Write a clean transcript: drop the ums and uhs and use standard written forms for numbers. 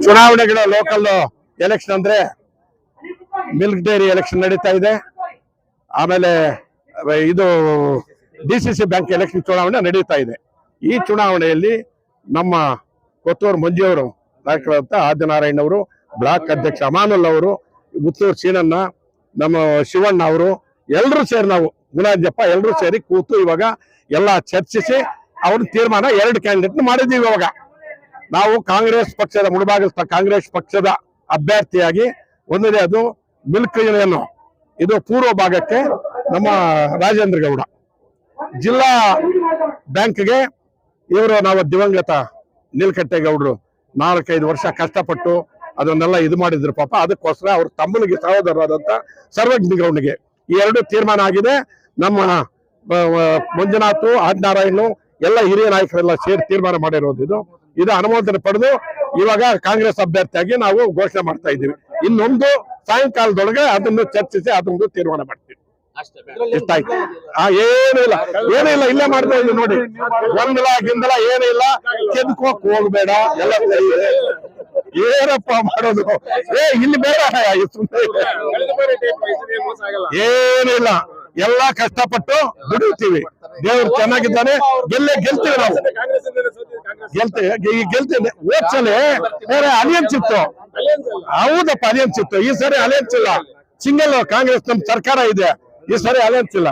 ಚುನಾವಣೆಗಳ local election ಅಂದ್ರೆ milk dairy election ನಡೀತಾ ಇದೆ. ಆಮೇಲೆ ಇದು ಡಿಸಿಸಿ ಬ್ಯಾಂಕ್ ಎಲೆಕ್ಷನ್ ಚುನಾವಣೆ ನಡೀತಾ ಇದೆ. ಈ ಚುನಾವಣೆಯಲ್ಲಿ ನಮ್ಮ ಕೊತ್ತೂರು ಮಂಜಿಯವರು ನಾಯಕರಾದಂತ ಆದಿನಾರಾಯಣ್ ಅವರು, ಬ್ಲಾಕ್ ಅಧ್ಯಕ್ಷ ಅಮಾನುಲ್ ಅವರು, ಮುತ್ತೂರು ಸೀನಣ್ಣ, ನಮ್ಮ ಶಿವಣ್ಣ ಅವರು ಎಲ್ಲರೂ ಸೇರಿ, ನಾವು ಗುಣಾಂಜಪ್ಪ ಎಲ್ಲರೂ ಸೇರಿ ಕೂತು ಇವಾಗ ಎಲ್ಲ ಚರ್ಚಿಸಿ ಅವ್ರ ತೀರ್ಮಾನ 2 ಕ್ಯಾಂಡಿಡೇಟ್ ಮಾಡಿದ್ದೀವಿ. ಇವಾಗ ನಾವು ಕಾಂಗ್ರೆಸ್ ಪಕ್ಷದ ಮುಳಬಾಗಿಲು ಕಾಂಗ್ರೆಸ್ ಪಕ್ಷದ ಅಭ್ಯರ್ಥಿಯಾಗಿ ಒಂದನೇ ಅದು ಮಿಲ್ಕ್ ಯೂನಿಯನ್, ಇದು ಪೂರ್ವ ಭಾಗಕ್ಕೆ ನಮ್ಮ ರಾಜೇಂದ್ರ ಗೌಡ, ಜಿಲ್ಲಾ ಬ್ಯಾಂಕ್ಗೆ ಇವರು ನಾವು ದಿವಂಗತ ನೀಲಕಂಠೇಗೌಡರು 4-5 ವರ್ಷ ಕಷ್ಟಪಟ್ಟು ಅದನ್ನೆಲ್ಲ ಇದು ಮಾಡಿದ್ರು ಪಾಪ. ಅದಕ್ಕೋಸ್ಕರ ಅವ್ರ ತಮ್ಮನಿಗೆ ಸಹೋದರರಾದಂತ ಸರ್ವಜ್ಞ ಗೌಡನಿಗೆ ಈ 2 ತೀರ್ಮಾನ ಆಗಿದೆ. ನಮ್ಮ ಮಂಜುನಾಥ್, ಆದಿನಾರಾಯಣ್ ಎಲ್ಲ ಹಿರಿಯ ನಾಯಕರೆಲ್ಲ ಸೇರಿ ತೀರ್ಮಾನ ಮಾಡಿರೋದು. ಇದು ಅನುಮೋದನೆ ಪಡೆದು ಇವಾಗ ಕಾಂಗ್ರೆಸ್ ಅಭ್ಯರ್ಥಿಯಾಗಿ ನಾವು ಘೋಷಣೆ ಮಾಡ್ತಾ ಇದ್ದೀವಿ. ಇನ್ನೊಂದು ಸಾಯಂಕಾಲದೊಳಗೆ ಅದನ್ನು ಚರ್ಚಿಸಿ ಅದೊಂದು ತೀರ್ಮಾನ ಮಾಡ್ತೀವಿ. ಇಷ್ಟ ಆಯ್ತು. ಏನಿಲ್ಲ ಇಲ್ಲೇ ಮಾಡ್ತಾ ಇದ್ದೀವಿ ನೋಡಿ. ಗೊಂದಲ ಏನಿಲ್ಲ, ಕೆದ್ಕೋಕ್ ಹೋಗ್ಬೇಡ, ಎಲ್ಲ ಸರಿ ಇದೆ. ಏನಪ್ಪ ಮಾಡೋದು? ಇಲ್ಲಿ ಬೇಡ, ಏನಿಲ್ಲ, ಎಲ್ಲ ಕಷ್ಟಪಟ್ಟು ದುಡಿತೀವಿ. ದೇವ್ರು ಚೆನ್ನಾಗಿದ್ದಾನೆ, ಗೆಲ್ತೀವಿ ನಾವು, ಗೆಲ್ತೀವಿ. ಹೋದ್ಸಲಿ ಬೇರೆ ಅಲಿಯನ್ಸ್ ಇತ್ತು, ಹೌದಪ್ಪ ಅಲಿಯನ್ಸ್ ಇತ್ತು. ಈ ಸರಿ ಅಲಿಯನ್ಸ್ ಇಲ್ಲ, ಸಿಂಗಲ್ ಕಾಂಗ್ರೆಸ್ ನಮ್ ಸರ್ಕಾರ ಇದೆ. ಈ ಸರಿ ಅಲಿಯನ್ಸ್ ಇಲ್ಲ.